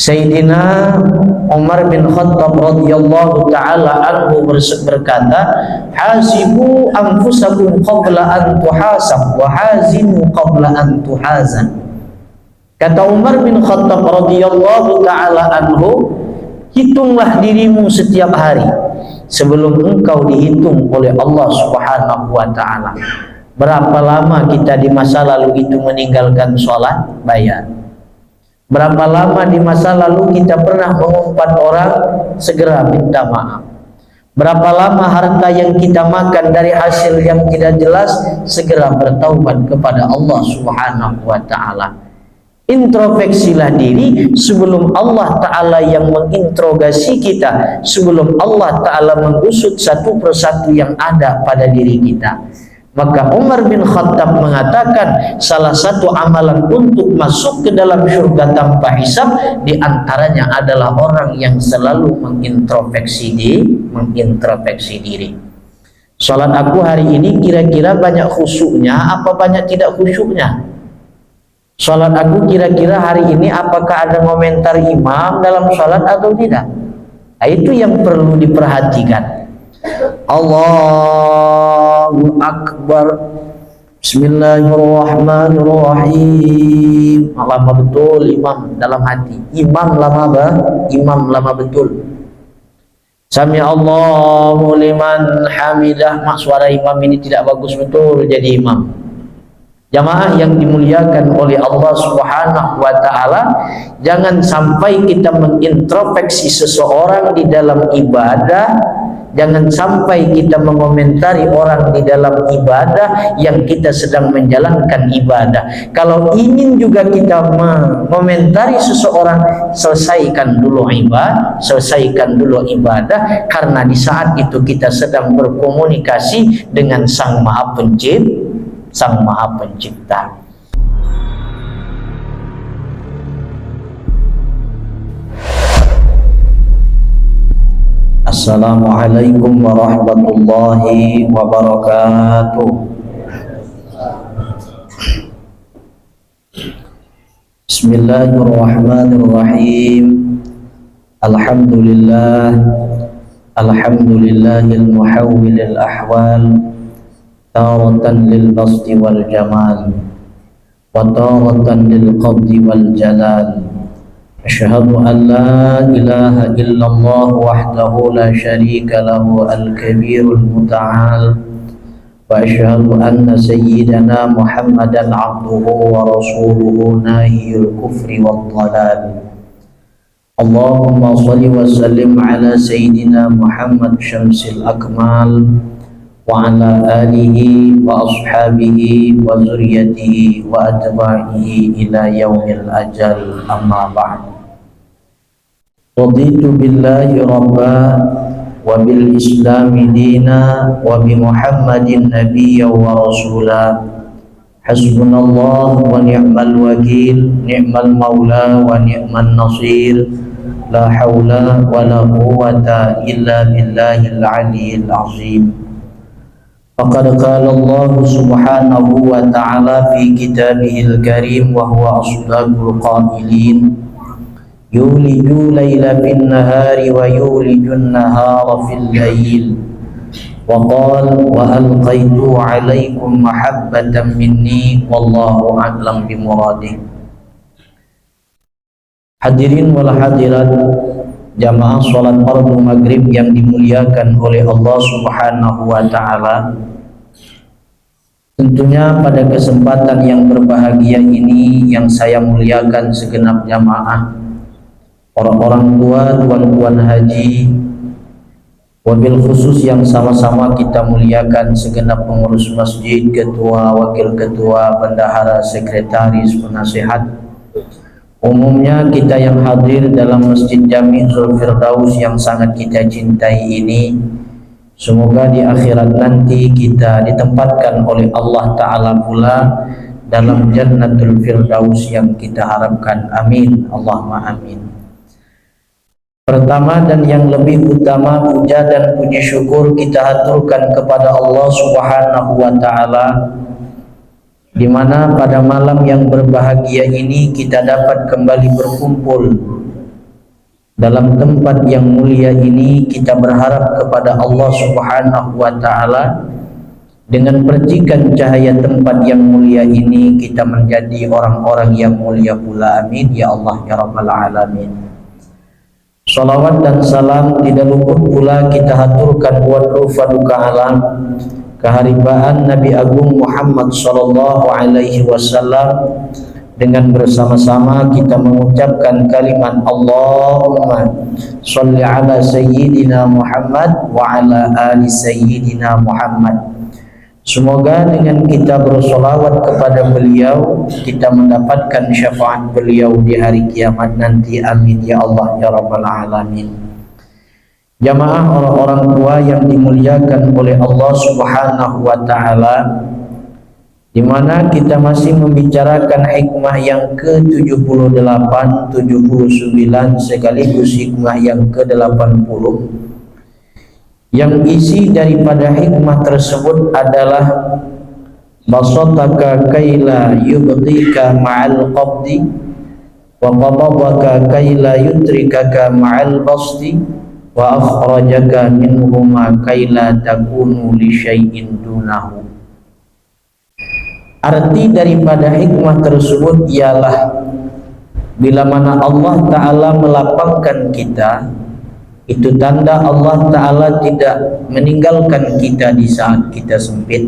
Sayyidina Umar bin Khattab radhiyallahu ta'ala anhu berkata, hasibu anfusakum qabla an tuhasab wa hazinu qabla an tuhazan. Kata Umar bin Khattab radhiyallahu ta'ala anhu, hitunglah dirimu setiap hari sebelum engkau dihitung oleh Allah subhanahu wa ta'ala. Berapa lama kita di masa lalu itu meninggalkan sholat? Bayar. Berapa lama di masa lalu kita pernah mengumpat orang? Segera minta maaf. Berapa lama harta yang kita makan dari hasil yang tidak jelas? Segera bertaubat kepada Allah subhanahu wa ta'ala. Introspeksilah diri sebelum Allah ta'ala yang menginterogasi kita, sebelum Allah ta'ala mengusut satu persatu yang ada pada diri kita. Maka Umar bin Khattab mengatakan salah satu amalan untuk masuk ke dalam surga tanpa hisab diantaranya adalah orang yang selalu mengintrospeksi diri. Salat aku hari ini kira-kira banyak khusyuknya apa banyak tidak khusyuknya? Salat aku kira-kira hari ini apakah ada komentar imam dalam salat atau tidak? Nah, itu yang perlu diperhatikan. Allahu Akbar. Bismillahirrahmanirrahim. Lama betul imam dalam hati. Imam lama betul. Sami Allahu liman hamidah. Mak suara imam ini tidak bagus betul jadi imam. Jamaah yang dimuliakan oleh Allah subhanahu wa ta'ala, jangan sampai kita mengintrospeksi seseorang di dalam ibadah. Jangan sampai kita mengomentari orang di dalam ibadah yang kita sedang menjalankan ibadah. Kalau ingin juga kita mengomentari seseorang, selesaikan dulu ibadah, karena di saat itu kita sedang berkomunikasi dengan Sang Maha Pencipta. Assalamualaikum warahmatullahi wabarakatuh. Bismillahirrahmanirrahim. Alhamdulillahil muhawwilil ahwal, taratan lil basti wal jamal, wa taratan lil qabdi wal jalal. Asyhadu an la ilaha illallah wahdahu la syarika lahu al-kabirul muta'al, wa asyhadu anna sayyidana Muhammadan abduhu wa rasuluhu nahiyul kufri wad dhalal. Allahumma salli wa sallim ala sayyidina Muhammad syamsil akmal wa ala alihi wa ashabihi wa zuriyatihi wa atba'ihi ila yaumil ajal, amma ba'd. Raditu billahi rabba wa bil islami dina wa bi Muhammadin nabiyya wa rasula. Hasbunallah wa ni'mal wakil, ni'mal maula wa ni'man nasir. La hawla wa la quwwata illa billahil aliyyil azim. Faqad qala Allah subhanahu wa ta'ala fi kitabihil karim wa huwa asdaqul qailin. Yuliju layla fin nahari wa yulijun nahara fil layl. Wa qala wa alqaitu alaikum mahabbatan minni wallahu a'lam bimuradih. Hadirin wal hadirat, jamaah salat fardu maghrib yang dimuliakan oleh Allah subhanahu wa ta'ala. Tentunya pada kesempatan yang berbahagia ini yang saya muliakan segenap jamaah, orang-orang tua, tuan-tuan haji, wabil khusus yang sama-sama kita muliakan segenap pengurus masjid, ketua, wakil ketua, bendahara, sekretaris, penasihat. Umumnya kita yang hadir dalam Masjid Jami'ul Firdaus yang sangat kita cintai ini, semoga di akhirat nanti kita ditempatkan oleh Allah Ta'ala pula dalam Jannatul Firdaus yang kita harapkan. Amin, Allahumma amin. Pertama dan yang lebih utama, puja dan puji syukur kita haturkan kepada Allah Subhanahu wa Ta'ala, di mana pada malam yang berbahagia ini kita dapat kembali berkumpul dalam tempat yang mulia ini kita berharap kepada Allah Subhanahu wa taala, dengan percikan cahaya tempat yang mulia ini kita menjadi orang-orang yang mulia pula. Amin ya Allah ya rabbal alamin. Salawat dan salam tidak luput pula kita haturkan buat rufaduka alam keharibaan Nabi Agung Muhammad sallallahu alaihi wasallam, dengan bersama-sama kita mengucapkan kalimat Allahumma sholli ala sayyidina Muhammad wa ala ali sayyidina Muhammad. Semoga dengan kita bersolawat kepada beliau kita mendapatkan syafaat beliau di hari kiamat nanti. Amin ya Allah ya rabbal alamin. Jamaah orang-orang tua yang dimuliakan oleh Allah Subhanahu wa taala, di mana kita masih membicarakan hikmah yang ke-78, 79 sekaligus hikmah yang ke-80, yang isi daripada hikmah tersebut adalah basataka kaila yubdika ma'al qabdi wa qabadaka kaila yudrikaka ma'al basti wa akhrajaka minhuma kaila takunu li syai'in dunahu. Arti daripada hikmah tersebut ialah bila mana Allah Ta'ala melapangkan kita, itu tanda Allah Ta'ala tidak meninggalkan kita di saat kita sempit.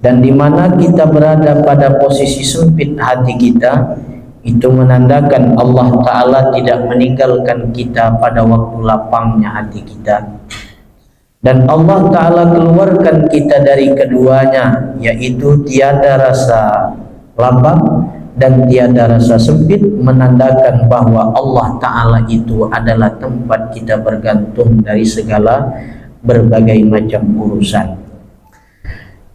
Dan di mana kita berada pada posisi sempit hati kita, itu menandakan Allah Ta'ala tidak meninggalkan kita pada waktu lapangnya hati kita. Dan Allah Ta'ala keluarkan kita dari keduanya, yaitu tiada rasa lapang dan tiada rasa sempit, menandakan bahwa Allah Ta'ala itu adalah tempat kita bergantung dari segala berbagai macam urusan.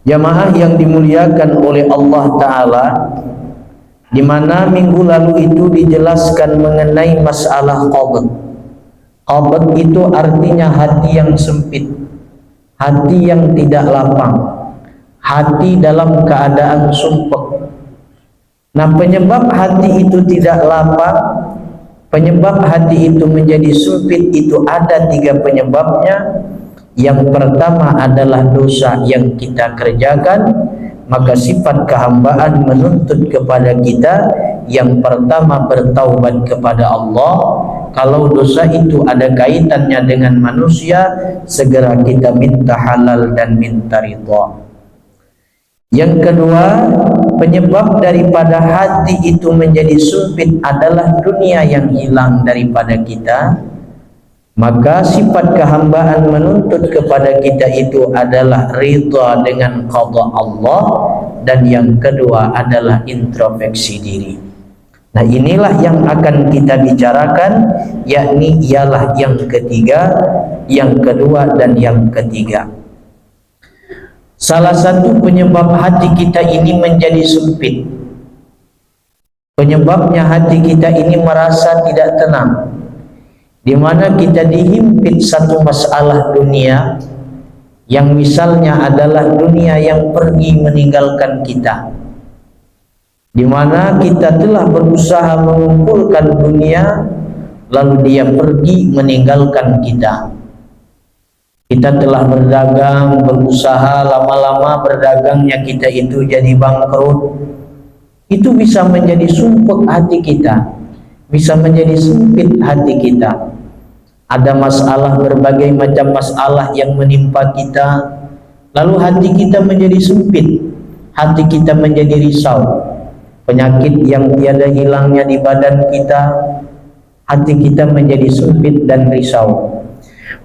Jamaah yang dimuliakan oleh Allah Ta'ala, di mana minggu lalu itu dijelaskan mengenai masalah qabd. Qabd itu artinya hati yang sempit, hati yang tidak lapang, hati dalam keadaan sumpek. Nah, penyebab hati itu tidak lapang, penyebab hati itu menjadi sempit, itu ada 3 penyebabnya. Yang pertama adalah dosa yang kita kerjakan, maka sifat kehambaan menuntut kepada kita yang pertama bertaubat kepada Allah. Kalau dosa itu ada kaitannya dengan manusia, segera kita minta halal dan minta ridha. Yang kedua, penyebab daripada hati itu menjadi sempit adalah dunia yang hilang daripada kita. Maka sifat kehambaan menuntut kepada kita itu adalah ridha dengan qada Allah. Dan yang kedua adalah introspeksi diri. Nah, inilah yang akan kita bicarakan, yakni ialah yang ketiga, yang kedua dan yang ketiga. Salah satu penyebab hati kita ini menjadi sempit, penyebabnya hati kita ini merasa tidak tenang, di mana kita dihimpit satu masalah dunia, yang misalnya adalah dunia yang pergi meninggalkan kita, di mana kita telah berusaha mengumpulkan dunia, lalu dia pergi meninggalkan kita. Kita telah berdagang, berusaha, lama-lama berdagangnya kita itu jadi bangkrut. Itu bisa menjadi sumpek hati kita, bisa menjadi sempit hati kita. Ada masalah, berbagai macam masalah yang menimpa kita, lalu hati kita menjadi sempit, hati kita menjadi risau. Penyakit yang tiada hilangnya di badan kita, hati kita menjadi sempit dan risau.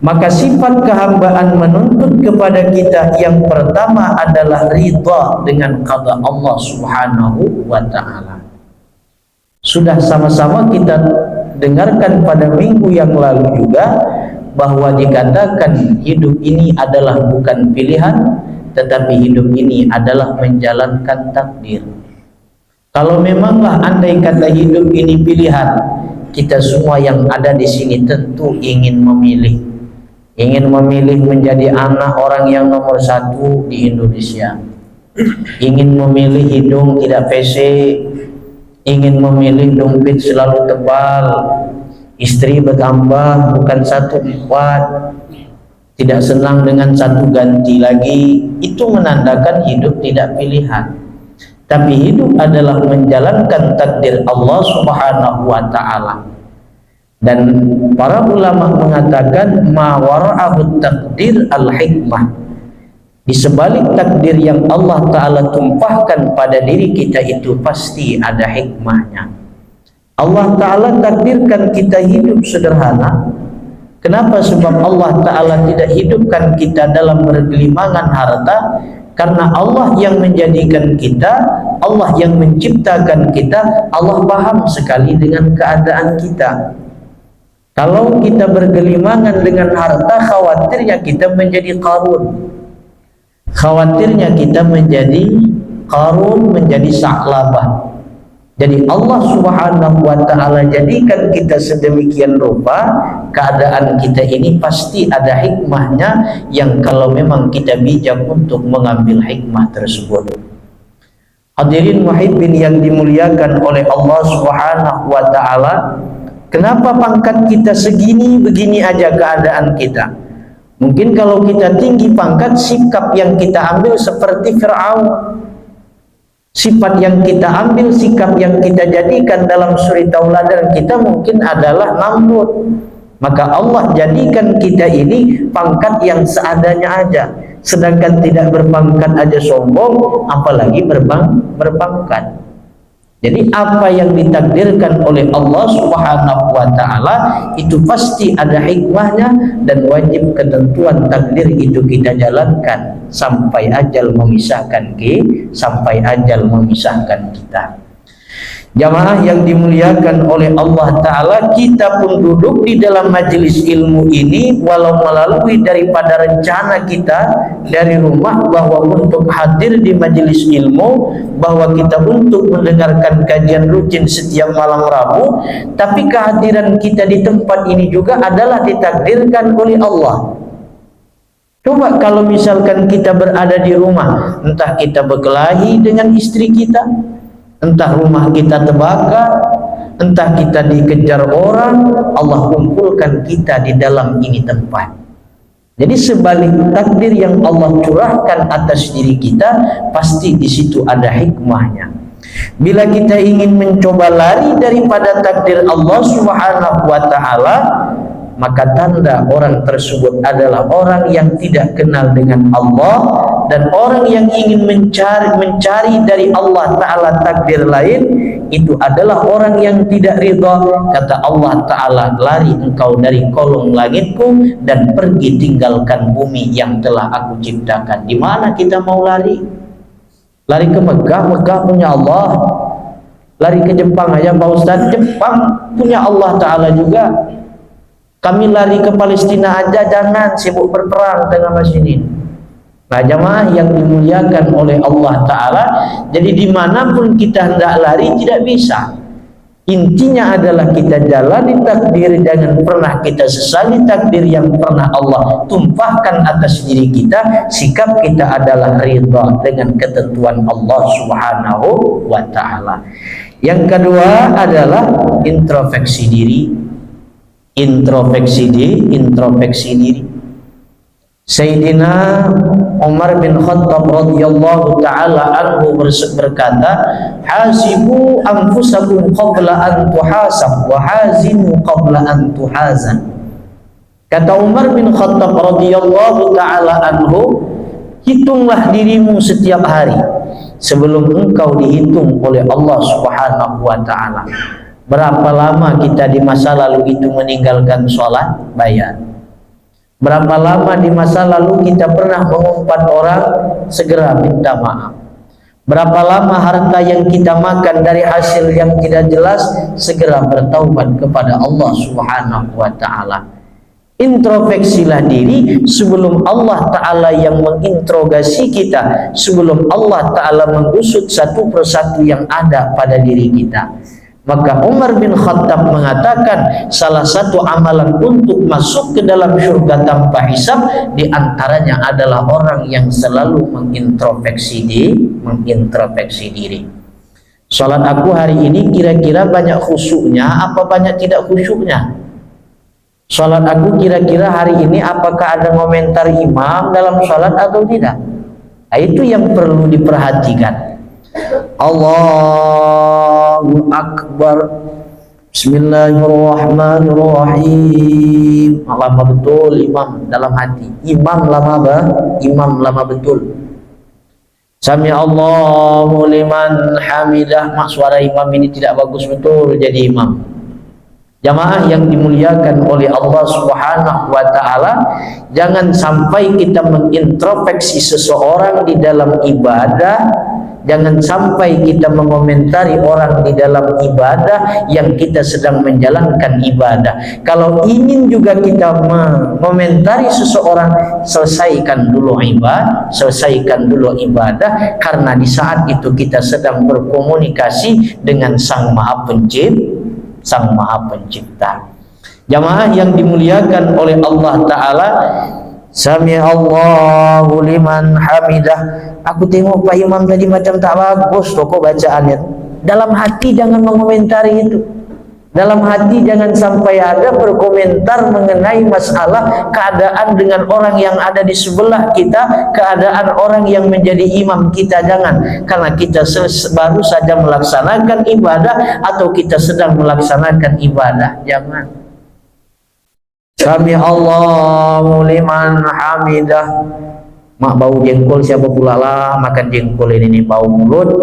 Maka sifat kehambaan menuntut kepada kita yang pertama adalah ridha dengan qada Allah Subhanahu wa ta'ala. Sudah sama-sama kita dengarkan pada minggu yang lalu juga bahwa dikatakan hidup ini adalah bukan pilihan, tetapi hidup ini adalah menjalankan takdir. Kalau memanglah andai kata hidup ini pilihan, kita semua yang ada di sini tentu ingin memilih menjadi anak orang yang nomor 1 di Indonesia, ingin memilih hidung tidak PC, ingin memilih dompet selalu tebal, istri bertambah bukan 1 4, tidak senang dengan 1 ganti lagi, itu menandakan hidup tidak pilihan. Tapi hidup adalah menjalankan takdir Allah Subhanahu wa taala. Dan para ulama mengatakan ma wara'ahu takdir al-hikmah. Di sebalik takdir yang Allah taala tumpahkan pada diri kita itu pasti ada hikmahnya. Allah Ta'ala takdirkan kita hidup sederhana. Kenapa? Sebab Allah Ta'ala tidak hidupkan kita dalam bergelimangan harta. Karena Allah yang menjadikan kita, Allah yang menciptakan kita, Allah paham sekali dengan keadaan kita. Kalau kita bergelimangan dengan harta, khawatirnya kita menjadi Qarun. Khawatirnya kita menjadi Qarun, menjadi Sa'labah. Jadi Allah Subhanahu wa taala jadikan kita sedemikian rupa, keadaan kita ini pasti ada hikmahnya, yang kalau memang kita bijak untuk mengambil hikmah tersebut. Hadirin muhibbin yang dimuliakan oleh Allah Subhanahu wa taala, kenapa pangkat kita segini begini aja keadaan kita? Mungkin kalau kita tinggi pangkat, sikap yang kita ambil seperti Fir'aun. Sifat yang kita ambil, sikap yang kita jadikan dalam suri tauladan kita mungkin adalah Namrud. Maka Allah jadikan kita ini pangkat yang seadanya aja. Sedangkan tidak berpangkat aja sombong, apalagi berpangkat. Jadi apa yang ditakdirkan oleh Allah Subhanahu wa taala itu pasti ada hikmahnya, dan wajib ketentuan takdir itu kita jalankan sampai ajal memisahkan kita. Jamaah yang dimuliakan oleh Allah Ta'ala, kita pun duduk di dalam majelis ilmu ini walau melalui daripada rencana kita dari rumah bahwa untuk hadir di majelis ilmu, bahwa kita untuk mendengarkan kajian rutin setiap malam Rabu, tapi kehadiran kita di tempat ini juga adalah ditakdirkan oleh Allah. Coba kalau misalkan kita berada di rumah, entah kita berkelahi dengan istri kita, entah rumah kita terbakar, entah kita dikejar orang, Allah kumpulkan kita di dalam ini tempat. Jadi sebalik takdir yang Allah curahkan atas diri kita, pasti di situ ada hikmahnya. Bila kita ingin mencoba lari daripada takdir Allah Subhanahu wa taala, maka tanda orang tersebut adalah orang yang tidak kenal dengan Allah, dan orang yang ingin mencari dari Allah Ta'ala takdir lain, itu adalah orang yang tidak ridha. Kata Allah Ta'ala, lari engkau dari kolong langitku dan pergi tinggalkan bumi yang telah aku ciptakan. Di mana kita mau lari? Lari ke Mekah, Mekah punya Allah. Lari ke Jepang aja Pak Ustaz, Jepang punya Allah Ta'ala juga. Kami lari ke Palestina aja, jangan sibuk berperang tengah sini. Nah, jamaah yang dimuliakan oleh Allah Ta'ala, jadi dimanapun kita hendak lari tidak bisa. Intinya adalah kita jalani takdir, jangan pernah kita sesali takdir yang pernah Allah tumpahkan atas diri kita. Sikap kita adalah ridha dengan ketentuan Allah Subhanahu wa Ta'ala. Yang kedua adalah introspeksi diri. Introspeksi diri. Sayyidina Umar bin Khattab radhiyallahu taala anhu berkata, hasibu anfusakum qabla an tuhasab wa hazinu qabla an tuhazan. Kata Umar bin Khattab radhiyallahu taala anhu, hitunglah dirimu setiap hari sebelum engkau dihitung oleh Allah Subhanahu wa taala. Berapa lama kita di masa lalu itu meninggalkan sholat? Bayar. Berapa lama di masa lalu kita pernah mengumpat orang? Segera minta maaf. Berapa lama harta yang kita makan dari hasil yang tidak jelas? Segera bertaubat kepada Allah Subhanahu wa ta'ala. Introspeksilah diri sebelum Allah Ta'ala yang menginterogasi kita, sebelum Allah Ta'ala mengusut satu persatu yang ada pada diri kita. Maka Umar bin Khattab mengatakan, salah satu amalan untuk masuk ke dalam surga tanpa hisab, diantaranya adalah orang yang selalu mengintrospeksi diri. Salat aku hari ini kira-kira banyak khusyuknya apa banyak tidak khusyuknya? Sholat aku kira-kira hari ini apakah ada komentar imam dalam sholat atau tidak? Nah, itu yang perlu diperhatikan. Allahu Akbar, Bismillahirrahmanirrahim. Lama betul imam dalam hati. Imam lama betul. Sami Allahu liman hamidah. Mak, suara imam ini tidak bagus betul jadi imam. Jamaah yang dimuliakan oleh Allah Subhanahu wa ta'ala, jangan sampai kita mengintrospeksi seseorang di dalam ibadah, jangan sampai kita mengomentari orang di dalam ibadah yang kita sedang menjalankan ibadah. Kalau ingin juga kita mengomentari seseorang, selesaikan dulu ibadah, karena di saat itu kita sedang berkomunikasi dengan Sang Maha Pencipta. Jamaah yang dimuliakan oleh Allah Ta'ala, Sami Allahu liman hamidah. Aku tengok Pak Imam tadi macam tak bagus kok bacaannya. Dalam hati jangan mengomentari itu. Dalam hati jangan sampai ada berkomentar mengenai masalah keadaan dengan orang yang ada di sebelah kita, keadaan orang yang menjadi imam kita. Jangan, karena kita baru saja melaksanakan ibadah atau kita sedang melaksanakan ibadah. Jangan. Sami Allahu liman hamidah. Mak, bau jengkol siapa pula lah makan jengkol ini bau mulut.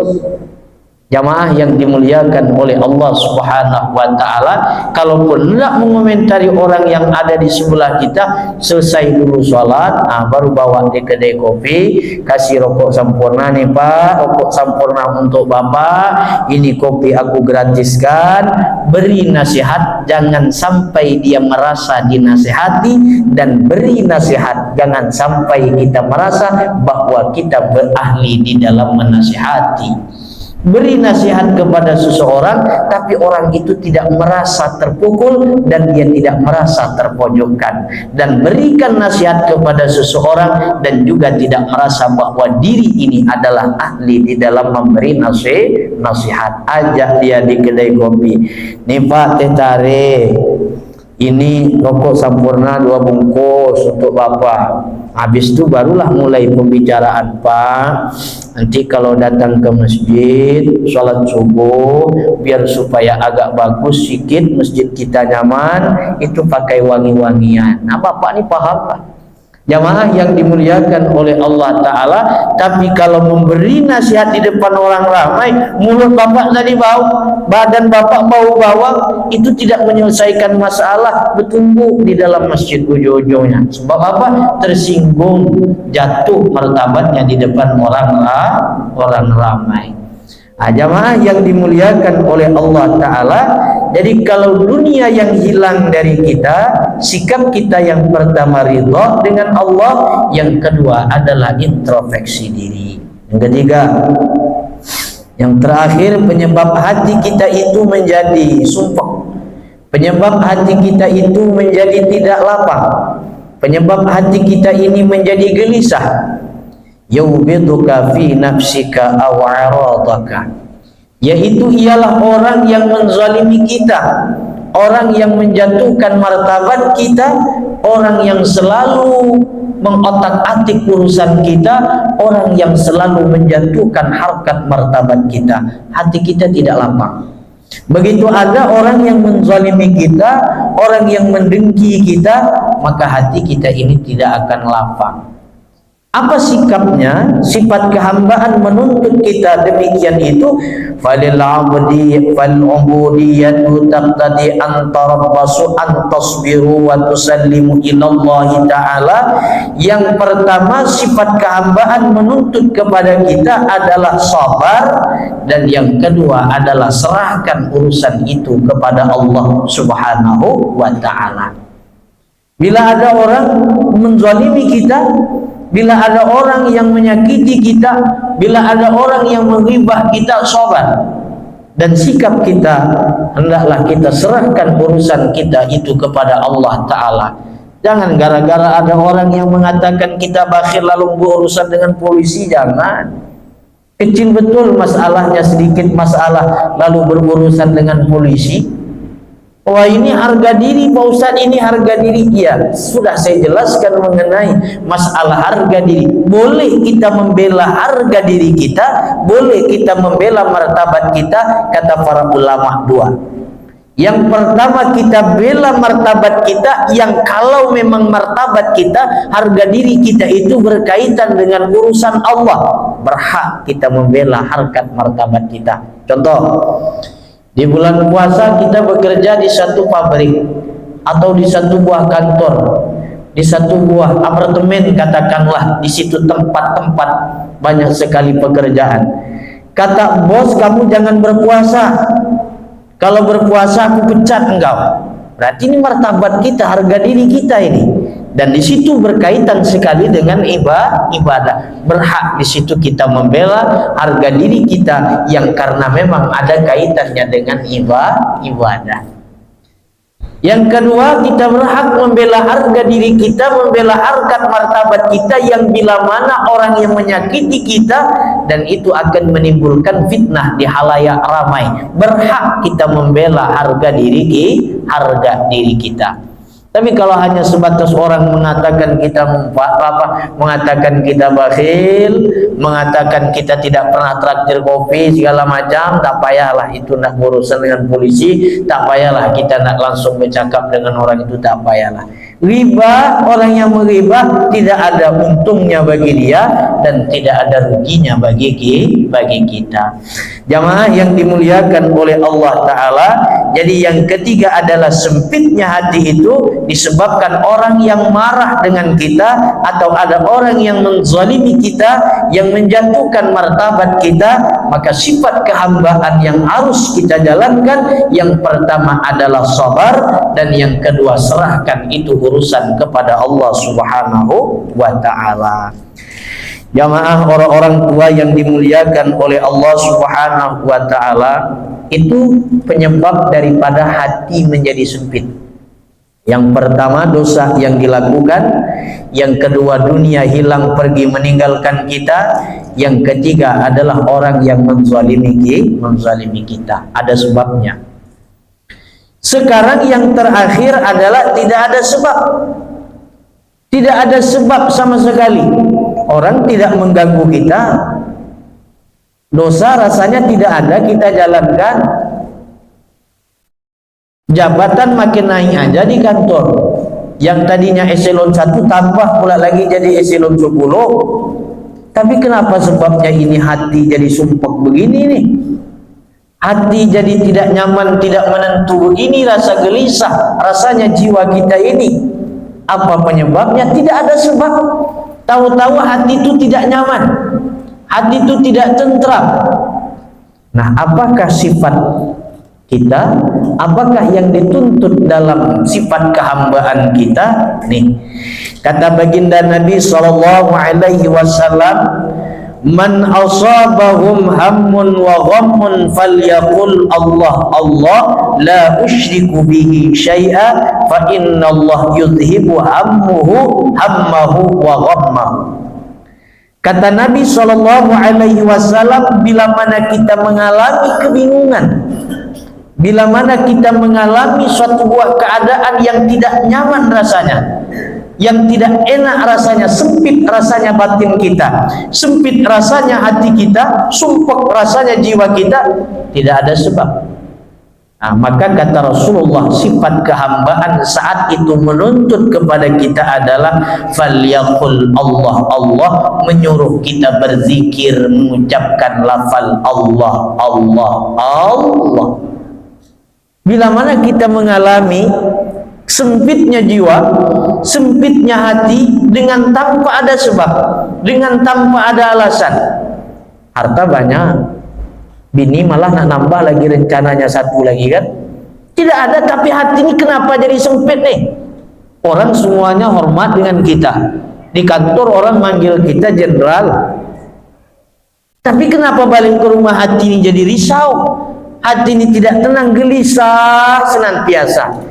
Jamaah yang dimuliakan oleh Allah Subhanahu wa ta'ala, kalaupun hendak mengomentari orang yang ada di sebelah kita, selesai dulu sholat, baru bawa di kedai kopi, kasih rokok sempurna nih Pak, rokok sempurna untuk Bapak, ini kopi aku gratiskan, beri nasihat, jangan sampai dia merasa dinasihati, dan beri nasihat, jangan sampai kita merasa bahwa kita berahli di dalam menasihati. Beri nasihat kepada seseorang, tapi orang itu tidak merasa terpukul dan dia tidak merasa terpojokkan. Dan berikan nasihat kepada seseorang dan juga tidak merasa bahwa diri ini adalah ahli di dalam memberi nasihat. Ajak dia di kedai kopi. Nih Pak, teh tarik. Ini rokok sempurna 2 bungkus untuk Bapak. Habis itu barulah mulai pembicaraan, Pak. Nanti kalau datang ke masjid, sholat subuh, biar supaya agak bagus sedikit, masjid kita nyaman, itu pakai wangi-wangian. Nah, Bapak ini paham, Pak? Jamaah yang dimuliakan oleh Allah Ta'ala, tapi kalau memberi nasihat di depan orang ramai, mulut Bapak tadi bau, badan Bapak bau bawang, itu tidak menyelesaikan masalah, bertumbuh di dalam masjid ujung-ujungnya. Sebab apa? Tersinggung, jatuh martabatnya di depan orang ramai. Jamaah yang dimuliakan oleh Allah Ta'ala, jadi kalau dunia yang hilang dari kita, sikap kita yang pertama ridha dengan Allah, yang kedua adalah introspeksi diri, yang ketiga, yang terakhir, penyebab hati kita itu menjadi sumpah, penyebab hati kita itu menjadi tidak lapang, penyebab hati kita ini menjadi gelisah, yubiduka fi nafsika aw aradaka, yaitu ialah orang yang menzalimi kita, orang yang menjatuhkan martabat kita, orang yang selalu mengotak-atik urusan kita, orang yang selalu menjatuhkan harkat martabat kita. Hati kita tidak lapang. Begitu ada orang yang menzalimi kita, orang yang mendengki kita, maka hati kita ini tidak akan lapang. Apa sikapnya? Sifat kehambaan menuntut kita demikian itu. Falil ubudiyatu taqtadi an tarabbasu an tasbiru wa tusallimu ilallahi ta'ala. Yang pertama, sifat kehambaan menuntut kepada kita adalah sabar, dan yang kedua adalah serahkan urusan itu kepada Allah Subhanahu wa ta'ala. Bila ada orang menzalimi kita, bila ada orang yang menyakiti kita, bila ada orang yang menghibah kita, sabar. Dan sikap kita, hendaklah kita serahkan urusan kita itu kepada Allah Ta'ala. Jangan gara-gara ada orang yang mengatakan kita bakhil lalu berurusan dengan polisi, jangan. Kecil betul masalahnya, sedikit masalah lalu berurusan dengan polisi. Wah, ini harga diri Pak Ustadz, ini harga diri. Iya, sudah saya jelaskan mengenai masalah harga diri. Boleh kita membela harga diri kita, boleh kita membela martabat kita. Kata para ulama dua. Yang pertama, kita bela martabat kita, yang kalau memang martabat kita, harga diri kita itu berkaitan dengan urusan Allah, berhak kita membela harkat martabat kita. Contoh, di bulan puasa kita bekerja di satu pabrik atau di satu buah kantor, di satu buah apartemen katakanlah, di situ tempat-tempat banyak sekali pekerjaan. Kata bos, kamu jangan berpuasa. Kalau berpuasa aku pecat engkau. Berarti ini martabat kita, harga diri kita ini. Dan di situ berkaitan sekali dengan ibadah. Berhak di situ kita membela harga diri kita yang karena memang ada kaitannya dengan ibadah. Yang kedua, kita berhak membela harga diri kita, membela harkat martabat kita yang bila mana orang yang menyakiti kita dan itu akan menimbulkan fitnah di halayak ramai. Berhak kita membela harga diri kita. Tapi kalau hanya sebatas orang mengatakan kita mengatakan kita bakhil, mengatakan kita tidak pernah traktir kopi segala macam, tak payahlah itu nak berurusan dengan polisi, tak payahlah kita nak langsung bercakap dengan orang itu, tak payahlah. Riba, orang yang meriba tidak ada untungnya bagi dia dan tidak ada ruginya bagi kita. Jamaah yang dimuliakan oleh Allah Ta'ala, jadi yang ketiga adalah sempitnya hati itu disebabkan orang yang marah dengan kita atau ada orang yang menzalimi kita, yang menjatuhkan martabat kita. Maka sifat kehambaan yang harus kita jalankan, yang pertama adalah sabar, dan yang kedua serahkan itu urusan kepada Allah Subhanahu wa Ta'ala. Jamaah orang-orang tua yang dimuliakan oleh Allah Subhanahu wa Ta'ala, itu penyebab daripada hati menjadi sempit. Yang pertama dosa yang dilakukan, yang kedua dunia hilang pergi meninggalkan kita, yang ketiga adalah orang yang menzalimi kita. Ada sebabnya. Sekarang yang terakhir adalah tidak ada sebab. Tidak ada sebab sama sekali. Orang tidak mengganggu kita, dosa rasanya tidak ada, kita jalankan. Jabatan makin naik aja di kantor. Yang tadinya eselon 1 tambah pula lagi jadi eselon 10. Tapi kenapa sebabnya ini hati jadi sumpek begini nih? Hati jadi tidak nyaman, tidak menentu begini, rasa gelisah, rasanya jiwa kita ini. Apa penyebabnya? Tidak ada sebab. Tahu-tahu hati itu tidak nyaman, hati itu tidak tentram. Nah, apakah sifat kita? Apakah yang dituntut dalam sifat kehambaan kita? Nih, kata baginda Nabi SAW, man asabahum hammun wa ghammun falyaqul Allah Allah la usyriku bihi syai'a fa inna Allah yudhibu hammahu wa ghammahu. Kata Nabi SAW, bila mana kita mengalami kebingungan, bila mana kita mengalami suatu buah keadaan yang tidak nyaman rasanya, yang tidak enak rasanya, sempit rasanya batin kita, sempit rasanya hati kita, sumpek rasanya jiwa kita, tidak ada sebab. Nah, maka kata Rasulullah, sifat kehambaan saat itu menuntut kepada kita adalah falyaqul Allah Allah, menyuruh kita berzikir, mengucapkan lafal Allah Allah Allah. Bila mana kita mengalami sempitnya jiwa, sempitnya hati, dengan tanpa ada sebab, dengan tanpa ada alasan. Harta banyak, bini malah nak nambah lagi rencananya satu lagi kan? Tidak ada, tapi hati ini kenapa jadi sempit nih? Orang semuanya hormat dengan kita, di kantor orang manggil kita jenderal, tapi kenapa balik ke rumah hati ini jadi risau? Hati ini tidak tenang, gelisah senantiasa.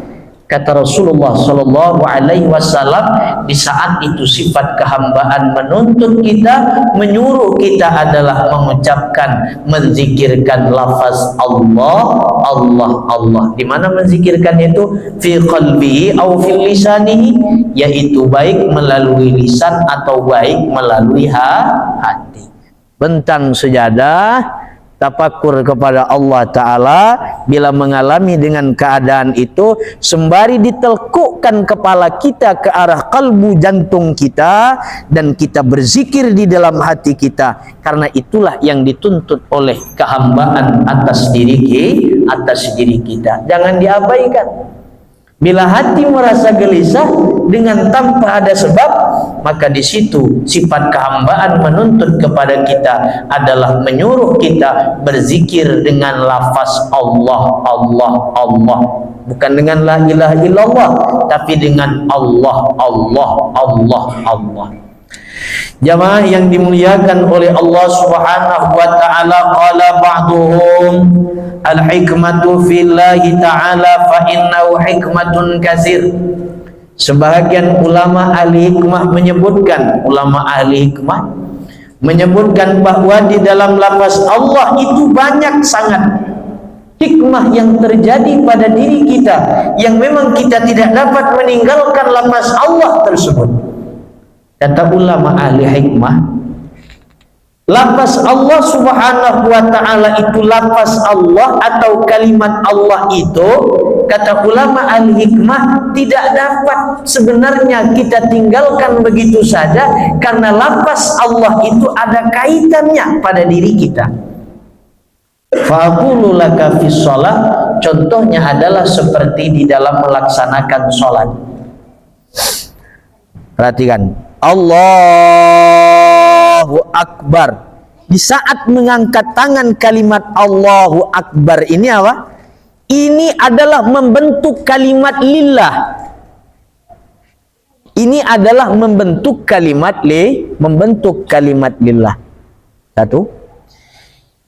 Kata Rasulullah Sallallahu Alaihi Wasallam, di saat itu sifat kehambaan menuntut kita, menyuruh kita adalah mengucapkan, menzikirkan lafaz Allah, Allah, Allah. Di mana menzikirkan itu? Fi qalbihi au fil lisanihi, yaitu baik melalui lisan atau baik melalui hati. Bentang sejadah, tafakur kepada Allah Ta'ala. Bila mengalami dengan keadaan itu, sembari ditelkukkan kepala kita ke arah kalbu jantung kita, dan kita berzikir di dalam hati kita, karena itulah yang dituntut oleh kehambaan atas diri kita. Jangan diabaikan. Bila hati merasa gelisah dengan tanpa ada sebab, maka di situ sifat kehambaan menuntut kepada kita adalah menyuruh kita berzikir dengan lafaz Allah, Allah, Allah. Bukan dengan la ilaha illallah, tapi dengan Allah, Allah, Allah, Allah. Jamaah yang dimuliakan oleh Allah Subhanahu wa taala, qala ba'duhum al-hikmatu fillahi ta'ala fa innahu hikmatun katsir. Sebahagian ulama ahli hikmah menyebutkan bahwa di dalam lafaz Allah itu banyak sangat hikmah yang terjadi pada diri kita, yang memang kita tidak dapat meninggalkan lafaz Allah tersebut. Kata ulama ahli hikmah, lafaz Allah Subhanahu wa ta'ala itu, lafaz Allah atau kalimat Allah itu, kata ulama ahli hikmah, tidak dapat sebenarnya kita tinggalkan begitu saja, karena lafaz Allah itu ada kaitannya pada diri kita. Fa'aqulu laka fis shalah, contohnya adalah seperti di dalam melaksanakan sholat. Perhatikan, Allahu Akbar. Di saat mengangkat tangan kalimat Allahu Akbar ini apa? Ini adalah membentuk kalimat lillah. Ini adalah membentuk kalimat lillah. Satu.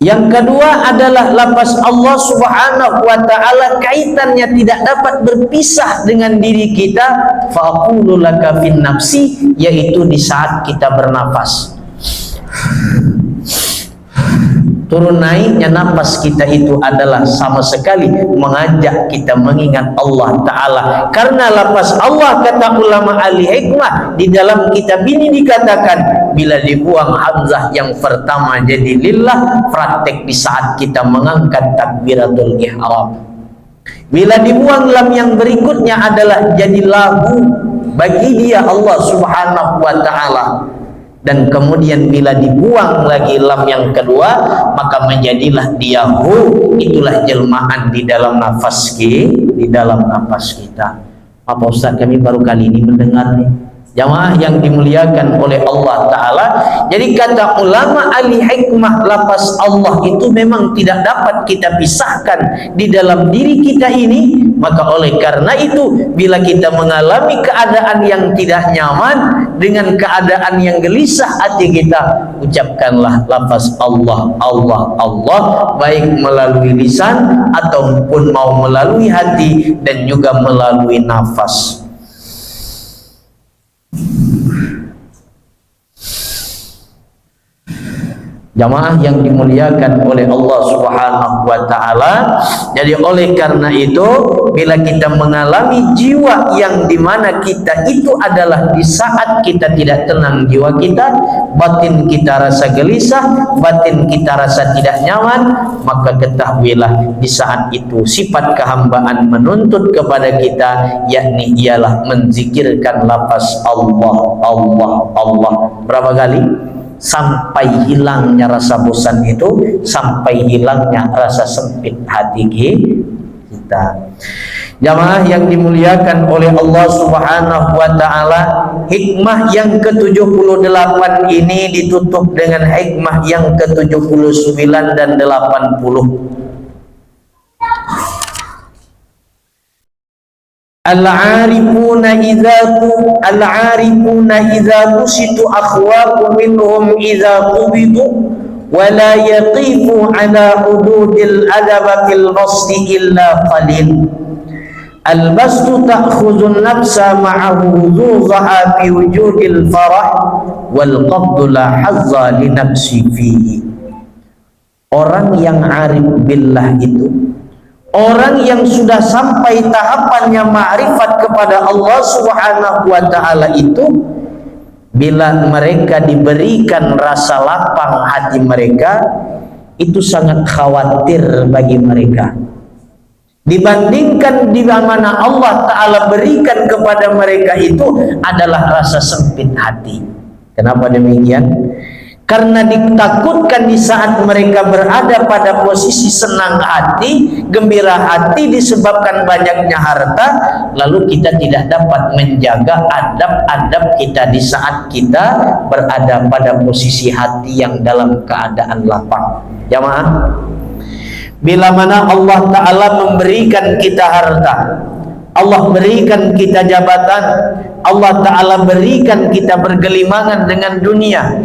Yang kedua adalah lafaz Allah Subhanahu wa ta'ala, kaitannya tidak dapat berpisah dengan diri kita. Fa'aqulu laka fin nafsi, yaitu di saat kita bernafas. Turun naiknya nafas kita itu adalah sama sekali mengajak kita mengingat Allah Ta'ala. Karena lafaz Allah, kata ulama ahli hikmah, di dalam kitab ini dikatakan, bila dibuang hamzah yang pertama jadi lillah, praktek di saat kita mengangkat takbiratul ihram. Bila dibuang lam yang berikutnya adalah jadi lahu bagi dia Allah Subhanahu wa ta'ala. Dan kemudian bila dibuang lagi lam yang kedua, maka menjadilah dia hu. Itulah jelmaan di dalam nafas kita. Apa Ustaz, kami baru kali ini mendengar nih. Jamaah yang dimuliakan oleh Allah Ta'ala. Jadi kata ulama ahli hikmah, lafaz Allah itu memang tidak dapat kita pisahkan di dalam diri kita ini. Maka oleh karena itu, bila kita mengalami keadaan yang tidak nyaman, dengan keadaan yang gelisah hati kita, ucapkanlah lafaz Allah, Allah, Allah, baik melalui lisan ataupun mau melalui hati dan juga melalui nafas. Jamaah yang dimuliakan oleh Allah Subhanahu wa ta'ala. Jadi oleh karena itu, bila kita mengalami jiwa yang dimana kita itu adalah di saat kita tidak tenang jiwa kita, batin kita rasa gelisah, batin kita rasa tidak nyaman, maka ketahuilah di saat itu sifat kehambaan menuntut kepada kita, yakni ialah menzikirkan lafaz Allah, Allah, Allah. Berapa kali? Sampai hilangnya rasa bosan itu, sampai hilangnya rasa sempit hati kita. Jamaah yang dimuliakan oleh Allah Subhanahu wa ta'ala, hikmah yang ke-78 ini ditutup dengan hikmah yang ke-79 dan 80. Al-'arifuna idza busitu akhwaqu minhum idza qubidu wa la yaqifu ala hududil adab fil qasdi illa qalil. Al-bastu ta'khudun nafsa ma'ahu wudhuha fi wujudil farah wal qabdu la hazza li nafsi fihi. Orang yang arif billah itu, orang yang sudah sampai tahapannya ma'rifat kepada Allah Subhanahu wa ta'ala itu, bila mereka diberikan rasa lapang hati mereka, itu sangat khawatir bagi mereka dibandingkan di mana Allah Ta'ala berikan kepada mereka itu adalah rasa sempit hati. Kenapa demikian? Karena ditakutkan di saat mereka berada pada posisi senang hati, gembira hati disebabkan banyaknya harta, lalu kita tidak dapat menjaga adab-adab kita di saat kita berada pada posisi hati yang dalam keadaan lapang. Jamaah, bila mana Allah Ta'ala memberikan kita harta, Allah berikan kita jabatan, Allah Ta'ala berikan kita bergelimangan dengan dunia,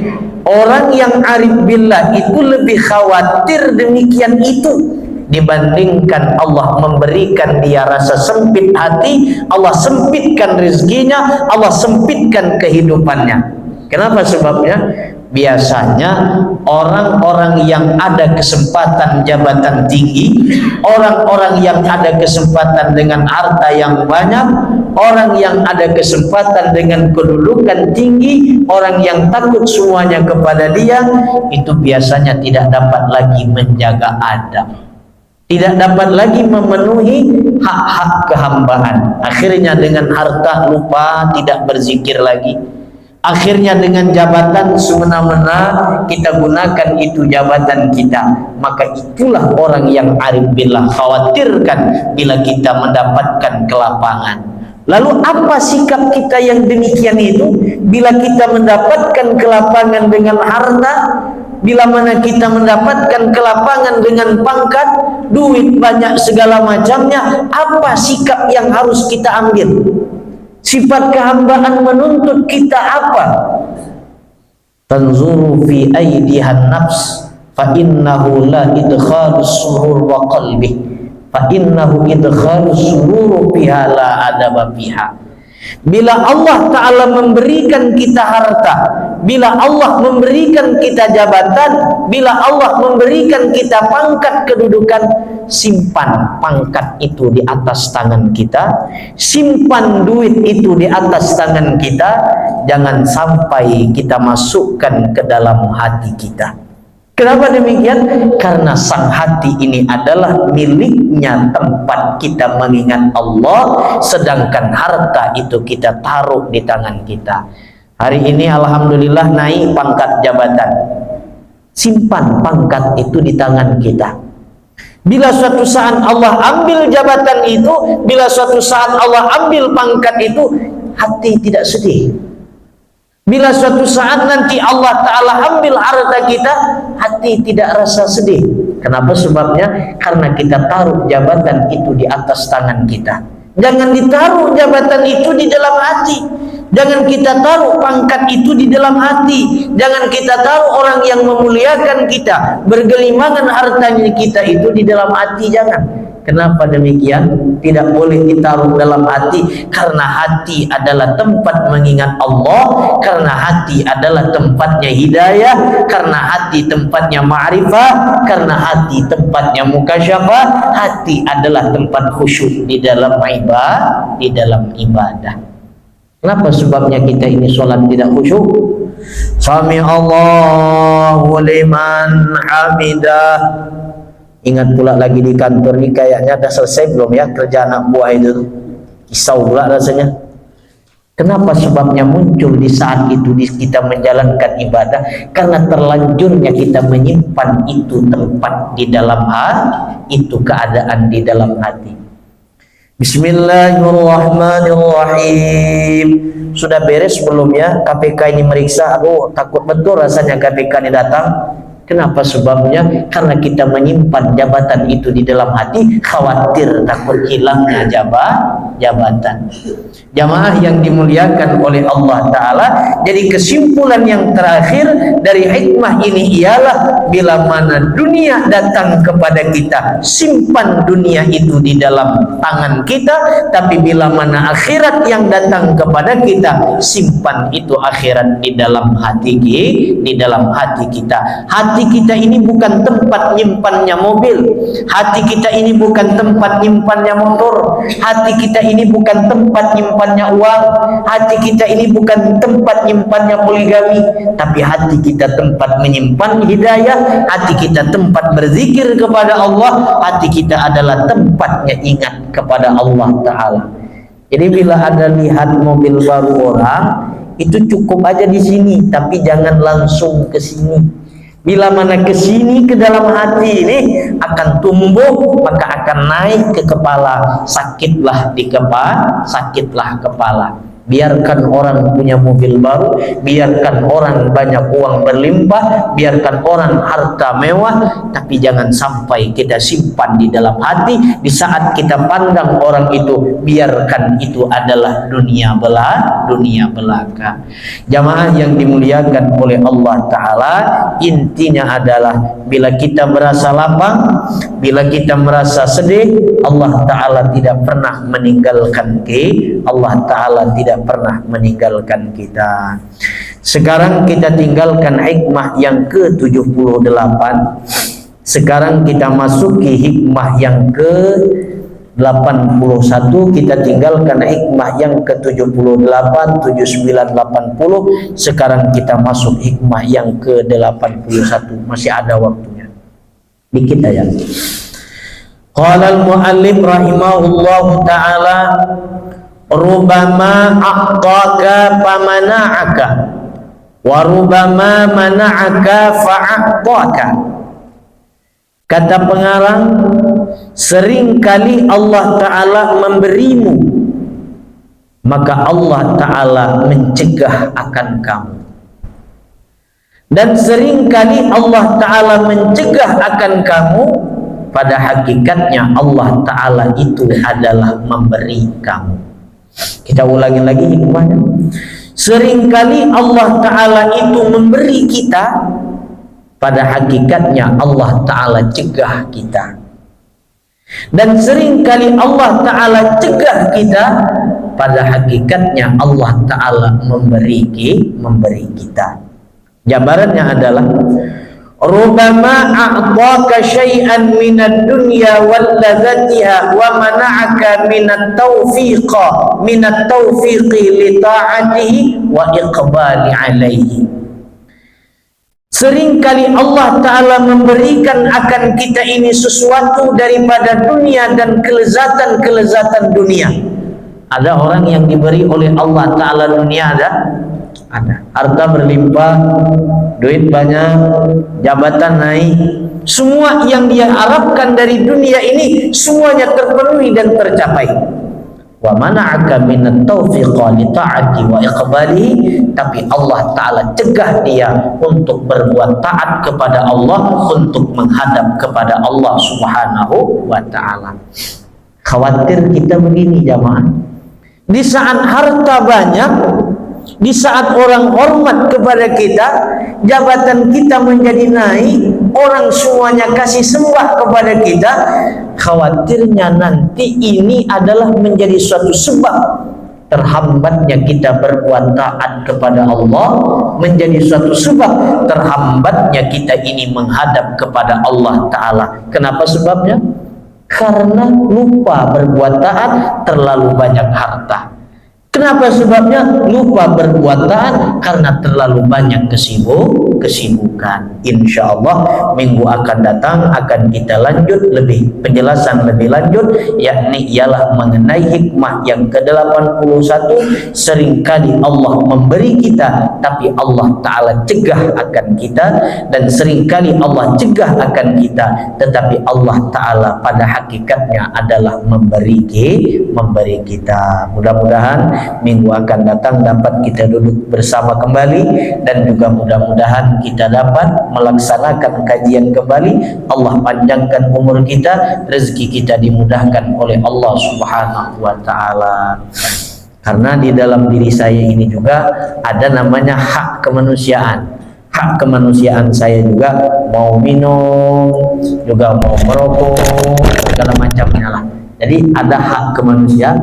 orang yang arif billah itu lebih khawatir demikian itu dibandingkan Allah memberikan dia rasa sempit hati, Allah sempitkan rezekinya, Allah sempitkan kehidupannya. Kenapa sebabnya? Biasanya orang-orang yang ada kesempatan jabatan tinggi, orang-orang yang ada kesempatan dengan harta yang banyak, orang yang ada kesempatan dengan kedudukan tinggi, orang yang takut semuanya kepada dia, itu biasanya tidak dapat lagi menjaga adab, tidak dapat lagi memenuhi hak-hak kehambaan. Akhirnya dengan harta lupa, tidak berzikir lagi. Akhirnya dengan jabatan semena-mena kita gunakan itu jabatan kita. Maka itulah orang yang arif billah khawatirkan bila kita mendapatkan kelapangan. Lalu apa sikap kita yang demikian itu bila kita mendapatkan kelapangan dengan harta, bila mana kita mendapatkan kelapangan dengan pangkat, duit banyak segala macamnya, apa sikap yang harus kita ambil? Sifat kehambaan menuntut kita apa? Tanzuru fi aydihan nafs fa innahu la idkhalus surur wa qalbi fa innahu idkhalus surur biha la adaba biha. Bila Allah Ta'ala memberikan kita harta, bila Allah memberikan kita jabatan, bila Allah memberikan kita pangkat kedudukan, simpan pangkat itu di atas tangan kita, simpan duit itu di atas tangan kita, jangan sampai kita masukkan ke dalam hati kita. Kenapa demikian? Karena sang hati ini adalah miliknya tempat kita mengingat Allah, sedangkan harta itu kita taruh di tangan kita. Hari ini alhamdulillah naik pangkat jabatan, simpan pangkat itu di tangan kita. Bila suatu saat Allah ambil jabatan itu, bila suatu saat Allah ambil pangkat itu, hati tidak sedih. Bila suatu saat nanti Allah Ta'ala ambil harta kita, hati tidak rasa sedih. Kenapa sebabnya? Karena kita taruh jabatan itu di atas tangan kita. Jangan ditaruh jabatan itu di dalam hati. Jangan kita taruh pangkat itu di dalam hati. Jangan kita taruh orang yang memuliakan kita, bergelimangan hartanya kita itu di dalam hati. Jangan. Kenapa demikian? Tidak boleh ditaruh dalam hati, karena hati adalah tempat mengingat Allah, karena hati adalah tempatnya hidayah, karena hati tempatnya ma'rifah, karena hati tempatnya mukasyafah. Hati adalah tempat khusyuk di dalam ibadah. Kenapa sebabnya kita ini sholat tidak khusyuk? Sami Allahu liman hamidah. Ingat pula lagi di kantor ini kayaknya dah selesai belum ya kerja anak buah itu, kisau pula rasanya. Kenapa sebabnya muncul di saat itu kita menjalankan ibadah? Karena terlanjurnya kita menyimpan itu tempat di dalam hati, itu keadaan di dalam hati. Bismillahirrahmanirrahim. Sudah beres belum ya KPK ini meriksa? Aduh, takut betul rasanya KPK ini datang. Kenapa sebabnya? Karena kita menyimpan jabatan itu di dalam hati, khawatir takut hilangnya jabatan. Jamaah yang dimuliakan oleh Allah Ta'ala, jadi kesimpulan yang terakhir dari hikmah ini ialah bila mana dunia datang kepada kita, simpan dunia itu di dalam tangan kita, tapi bila mana akhirat yang datang kepada kita, simpan itu akhirat di dalam hati kita. Hati kita ini bukan tempat nyimpannya mobil, hati kita ini bukan tempat nyimpannya motor, hati kita ini bukan tempat nyimpannya uang, hati kita ini bukan tempat nyimpannya poligami, tapi hati kita tempat menyimpan hidayah, hati kita tempat berzikir kepada Allah, hati kita adalah tempatnya ingat kepada Allah Ta'ala. Jadi bila ada lihat mobil baru orang, itu cukup aja di sini, tapi jangan langsung ke sini. Bila mana ke sini, ke dalam hati ini akan tumbuh, maka akan naik ke kepala, sakitlah kepala. Biarkan orang punya mobil baru, biarkan orang banyak uang berlimpah, biarkan orang harta mewah, tapi jangan sampai kita simpan di dalam hati. Di saat kita pandang orang itu, biarkan itu adalah dunia belaka. Jamaah yang dimuliakan oleh Allah Ta'ala, intinya adalah bila kita merasa lapang, bila kita merasa sedih, Allah Ta'ala tidak pernah meninggalkan kita. Allah Ta'ala tidak pernah meninggalkan kita. Sekarang kita tinggalkan hikmah yang ke-78. Sekarang kita masuki hikmah yang ke-81. Kita tinggalkan hikmah yang ke-78, 79, 80. Sekarang kita masuk hikmah yang ke-81. Masih ada waktunya, dikit aja. Qala al-muallif rahimahullahu ta'ala, rubama a'taka famana'aka wa rubama mana'aka fa'ataka. Kata pengarang, seringkali Allah Ta'ala memberimu, maka Allah Ta'ala mencegah akan kamu. Dan seringkali Allah Ta'ala mencegah akan kamu, pada hakikatnya Allah Ta'ala itu adalah memberi kamu. Kita ulangi lagi hikmahnya. Seringkali Allah Ta'ala itu memberi kita, pada hakikatnya Allah Ta'ala cegah kita. Dan seringkali Allah Ta'ala cegah kita, pada hakikatnya Allah Ta'ala memberi kita. Jabarannya adalah, rubama a'taka syai'an minad dunya wal ladzatiha wa mana'aka minat taufiqi li ta'atihi wa iqbali alaihi. Seringkali Allah Ta'ala memberikan akan kita ini sesuatu daripada dunia dan kelezatan-kelezatan dunia. Ada orang yang diberi oleh Allah Ta'ala dunia, ada harta berlimpah, duit banyak, jabatan naik, semua yang dia harapkan dari dunia ini semuanya terpenuhi dan tercapai. Wa mana'aka minat taufiqa li ta'ati wa iqbali, tapi Allah Ta'ala cegah dia untuk berbuat taat kepada Allah, untuk menghadap kepada Allah Subhanahu wa Ta'ala. Khawatir kita begini jamaah, di saat harta banyak, di saat orang hormat kepada kita, jabatan kita menjadi naik, orang semuanya kasih sembah kepada kita, khawatirnya nanti ini adalah menjadi suatu sebab terhambatnya kita berbuat taat kepada Allah, menjadi suatu sebab terhambatnya kita ini menghadap kepada Allah Ta'ala. Kenapa sebabnya? Karena lupa berbuat taat, terlalu banyak harta. Kenapa sebabnya? Lupa berbuat taat karena terlalu banyak kesibukan. Insya Allah minggu akan datang akan kita lanjut penjelasan lebih lanjut, yakni ialah mengenai hikmah yang ke-81. Seringkali Allah memberi kita, tapi Allah Ta'ala cegah akan kita, dan seringkali Allah cegah akan kita, tetapi Allah Ta'ala pada hakikatnya adalah memberi kita. Mudah-mudahan minggu akan datang dapat kita duduk bersama kembali, dan juga mudah-mudahan kita dapat melaksanakan kajian kembali. Allah panjangkan umur kita, rezeki kita dimudahkan oleh Allah Subhanahu wa taala. Karena di dalam diri saya ini juga ada namanya hak kemanusiaan. Hak kemanusiaan saya juga mau minum, juga mau merokok, segala macamnya lah. Jadi ada hak kemanusiaan.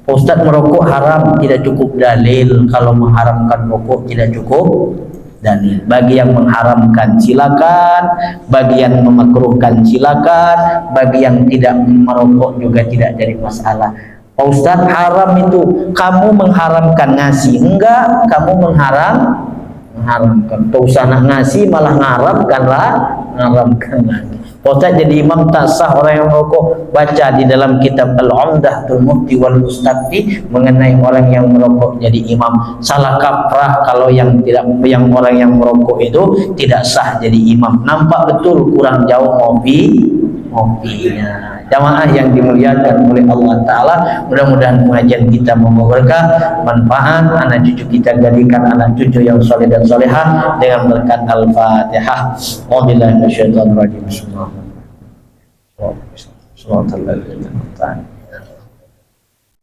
Ustaz, merokok haram, tidak cukup dalil. Kalau mengharamkan rokok tidak cukup dalil. Bagi yang mengharamkan silakan, bagi yang memakruhkan silakan, bagi yang tidak merokok juga tidak jadi masalah. Pak Ustaz, haram itu kamu mengharamkan ngasih, enggak, kamu mengharamkan. Pak Ustaz nak ngasih malah ngaramkan lagi. Pak Ustaz, jadi imam tak sah orang yang merokok. Baca di dalam kitab Al-Umdatul Mufti wal Mustafti mengenai orang yang merokok jadi imam. Salah kaprah kalau yang orang yang merokok itu tidak sah jadi imam. Nampak betul kurang jauh ngopinya. Jamaah yang dimuliakan oleh Allah Ta'ala, mudah-mudahan pengajian kita membawa berkah, manfaat, anak cucu kita jadikan anak cucu yang soleh dan solehah dengan berkat Al-Fatihah. Wabillahi minasyaitonir rajim.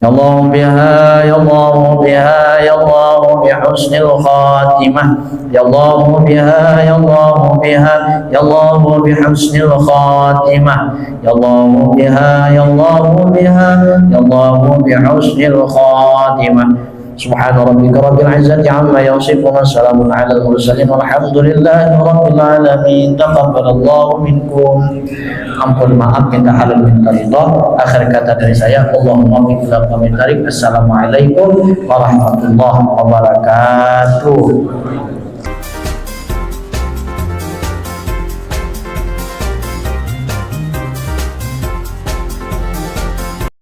Ya Allah biha, ya Allah biha, ya Allah bi husnil khatimah. Ya Allah biha, ya Allah biha, ya Allah bi husnil khatimah. Ya Allah biha, ya Allah biha, ya Allah bi husnil khatimah. Subhana rabbika rabbil izzati amma yasifun, salamun alal mursalin, walhamdulillahi rabbil alamin. Taqabbalallahu minkum. Ampun, maaf, minta halal, minta ridha. Akhir kata dari saya, Allahumma bi'la pamit tarik. Assalamualaikum warahmatullahi wabarakatuh.